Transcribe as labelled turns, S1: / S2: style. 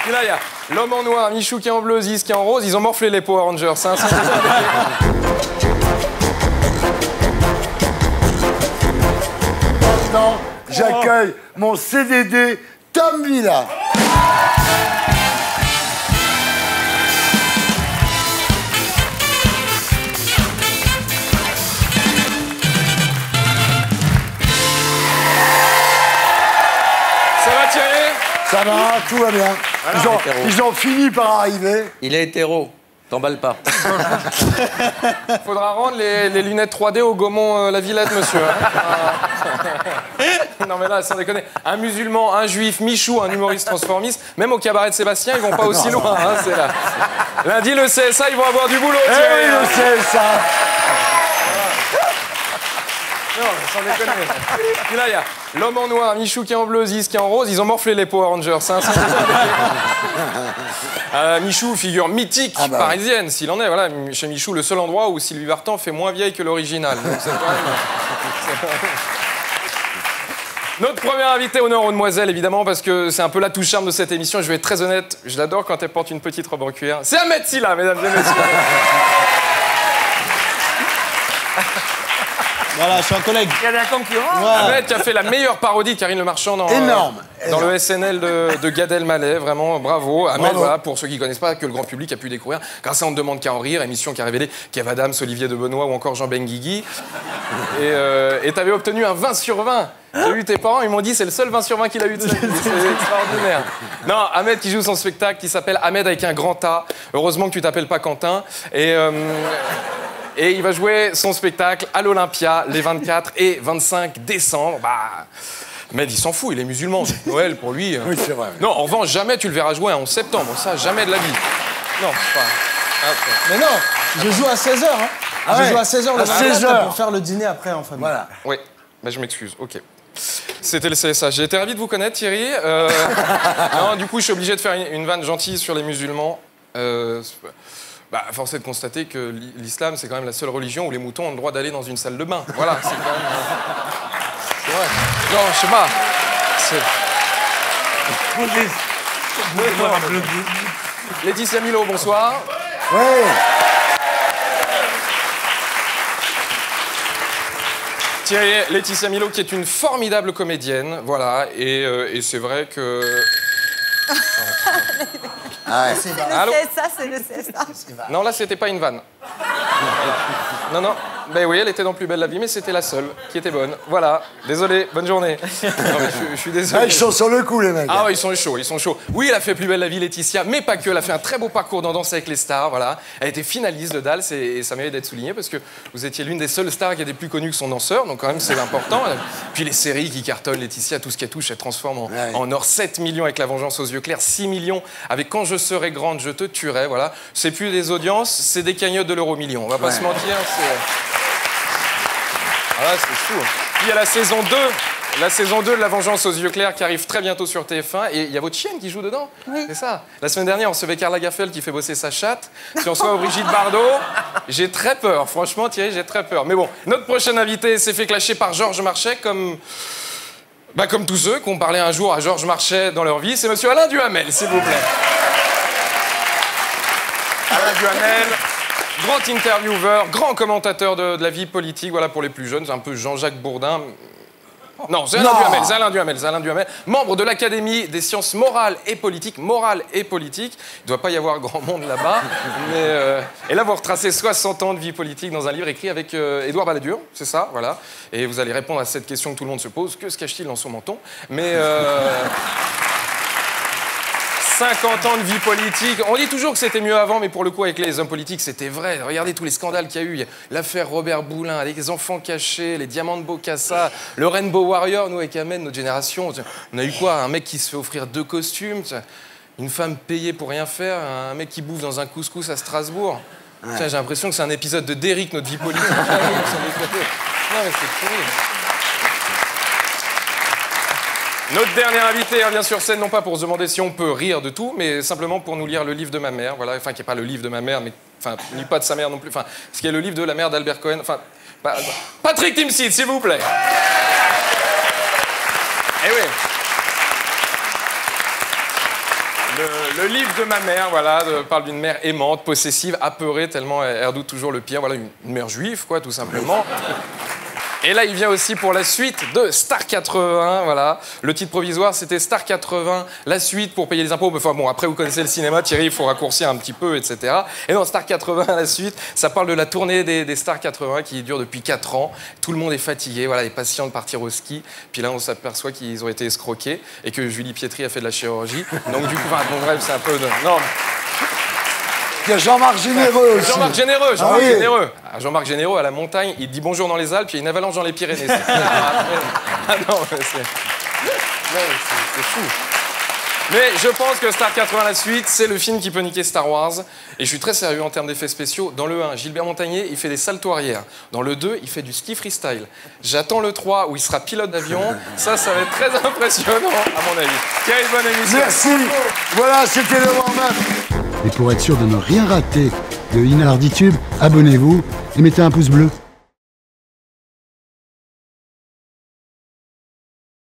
S1: Puis là, il y a l'homme en noir, Michou qui est en bleu, Ziz qui est en rose. Ils ont morflé les Power Rangers. Hein,
S2: Maintenant, j'accueille mon CDD, Tom Villa.
S1: Ça va, Thierry?
S2: Ça va, tout va bien. Ils ont fini par arriver.
S3: Il est hétéro, t'emballes pas.
S1: Faudra rendre les lunettes 3D au Gaumont la Villette, monsieur. Non mais là, sans déconner. Un musulman, un juif, Michou, un humoriste transformiste, même au cabaret de Sébastien, ils vont pas aussi loin. Hein, c'est là. Lundi, le CSA, ils vont avoir du boulot.
S2: Eh oui, le CSA.
S1: Non, sans déconner. Puis là, il y a l'homme en noir, Michou qui est en bleu, Ziz qui est en rose. Ils ont morflé les Power Rangers. Hein, Michou, figure mythique parisienne, s'il en est. Voilà, chez Michou, le seul endroit où Sylvie Vartan fait moins vieille que l'original. Donc c'est quand même... Notre première invitée, honneur aux demoiselles, évidemment, parce que c'est un peu la touche charme de cette émission. Je vais être très honnête, je l'adore quand elle porte une petite robe en cuir. C'est Ahmed Silla, mesdames et messieurs.
S4: Voilà, je suis un collègue.
S5: Il y a de la concurrence.
S4: Ouais.
S1: Ahmed qui a fait la meilleure parodie de Karine Le Marchand dans, dans le SNL de Gad Elmaleh. Vraiment, bravo. Ahmed, voilà, pour ceux qui ne connaissent pas, que le grand public a pu découvrir grâce à On ne demande qu'à en rire, émission qui a révélé Kev Adams, Olivier de Benoît ou encore Jean Benguigui. Et tu avais obtenu un 20 sur 20. J'ai eu tes parents, ils m'ont dit c'est le seul 20 sur 20 qu'il a eu de sa vie. C'est extraordinaire. Non, Ahmed qui joue son spectacle qui s'appelle Ahmed avec un grand A. Heureusement que tu t'appelles pas Quentin. Et il va jouer son spectacle à l'Olympia les 24 et 25 décembre. Bah, Ahmed, il s'en fout, il est musulman. C'est Noël pour lui.
S2: Oui, c'est vrai.
S1: Non, en revanche, jamais tu le verras jouer un 11 septembre. Ça, jamais de la vie. Non, pas.
S4: Mais non, je joue à 16h. Hein. Je joue à 16h le
S2: 16
S4: matin pour faire le dîner après en famille.
S2: Voilà.
S1: Oui, bah, je m'excuse, ok. C'était le CSA. J'ai été ravi de vous connaître, Thierry. Non, du coup, je suis obligé de faire une vanne gentille sur les musulmans. Bah, force est de constater que l'islam, c'est quand même la seule religion où les moutons ont le droit d'aller dans une salle de bain. Voilà, c'est quand même... C'est vrai. Non, je sais pas. Laetitia Milo, bonsoir.
S2: Oui.
S1: Thierry, Laetitia Milo, qui est une formidable comédienne, voilà, et c'est vrai que...
S2: Ah ouais.
S6: C'est le
S1: Allô
S6: CSA, c'est le CSA.
S1: Non, là, c'était pas une vanne. Non, non. Ben oui, elle était dans Plus belle la vie, mais c'était la seule qui était bonne. Voilà. Désolé, bonne journée. Non, mais je suis désolé.
S2: Ah, ils sont sur le coup, les mecs.
S1: Ah ouais, ils sont chauds, ils sont chauds. Oui, elle a fait Plus belle la vie, Laetitia, mais pas que. Elle a fait un très beau parcours dans Danse avec les stars, voilà. Elle a été finaliste de Dals et ça mérite d'être souligné parce que vous étiez l'une des seules stars qui était plus connue que son danseur, donc quand même c'est important. Puis les séries qui cartonnent, Laetitia, tout ce qu'elle touche, elle transforme en or. 7 millions avec La vengeance aux yeux clairs, 6 millions avec Quand je serai grande, je te tuerai, voilà. C'est plus des audiences, c'est des cagnottes de l'euro-million. On va pas se mentir, c'est... Ah, c'est fou. Puis il y a la saison 2. La saison 2 de La vengeance aux yeux clairs qui arrive très bientôt sur TF1. Et il y a votre chienne qui joue dedans.
S6: Oui.
S1: C'est ça. La semaine dernière, on recevait Karla Gaffel qui fait bosser sa chatte. Si on reçoit Brigitte Bardot, j'ai très peur. Franchement, Thierry, j'ai très peur. Mais bon, notre prochain invité s'est fait clasher par Georges Marchais comme tous ceux qui ont parlé un jour à Georges Marchais dans leur vie. C'est monsieur Alain Duhamel, s'il vous plaît. Alain Duhamel, grand intervieweur, grand commentateur de la vie politique, voilà, pour les plus jeunes, c'est un peu Jean-Jacques Bourdin. Non, c'est Alain Duhamel, membre de l'Académie des sciences morales et politiques. Il ne doit pas y avoir grand monde là-bas. Et là, vous retracez 60 ans de vie politique dans un livre écrit avec Édouard Balladur, c'est ça, voilà. Et vous allez répondre à cette question que tout le monde se pose, que se cache-t-il dans son menton? 50 ans de vie politique. On dit toujours que c'était mieux avant, mais pour le coup, avec les hommes politiques, c'était vrai. Regardez tous les scandales qu'il y a eu. L'affaire Robert Boulin, les enfants cachés, les diamants de Bokassa, le Rainbow Warrior, nous, avec Ahmed, notre génération. On a eu quoi? Un mec qui se fait offrir 2 costumes, une femme payée pour rien faire, un mec qui bouffe dans un couscous à Strasbourg. Ouais. J'ai l'impression que c'est un épisode de Derrick, notre vie politique. Non, mais c'est pourri. Notre dernier invité revient sur scène, non pas pour se demander si on peut rire de tout, mais simplement pour nous lire le livre de ma mère, voilà, enfin, qui n'est pas le livre de ma mère, mais, enfin, ni pas de sa mère non plus, enfin, ce qui est le livre de la mère d'Albert Cohen, enfin, Patrick Timsit, s'il vous plaît. Eh oui. Le livre de ma mère, voilà, parle d'une mère aimante, possessive, apeurée, tellement elle redoute toujours le pire. Voilà, une mère juive, quoi, tout simplement. Et là, il vient aussi pour la suite de Star 80, voilà. Le titre provisoire, c'était Star 80, la suite pour payer les impôts. Enfin bon, après, vous connaissez le cinéma, Thierry, il faut raccourcir un petit peu, etc. Et non, Star 80, la suite, ça parle de la tournée des Star 80 qui dure depuis 4 ans. Tout le monde est fatigué, voilà, les patients de partir au ski. Puis là, on s'aperçoit qu'ils ont été escroqués et que Julie Pietri a fait de la chirurgie. Donc du coup, enfin, bon, bref, c'est un peu de... Non.
S2: Il y a Jean-Marc Généreux aussi.
S1: Jean-Marc Généreux, Jean-Marc Généreux. Jean-Marc Généreux, à la montagne, il dit bonjour dans les Alpes, il y a une avalanche dans les Pyrénées. Ah non, c'est fou. Mais je pense que Star 80 la suite, c'est le film qui peut niquer Star Wars. Et je suis très sérieux en termes d'effets spéciaux. Dans le 1, Gilbert Montagnier, il fait des saltos arrière. Dans le 2, il fait du ski freestyle. J'attends le 3, où il sera pilote d'avion. Ça va être très impressionnant, à mon avis. Thierry, bonne émission.
S2: Merci. Voilà, c'était le warm-up.
S5: Et pour être sûr de ne rien rater de Inarditube, abonnez-vous et mettez un pouce bleu.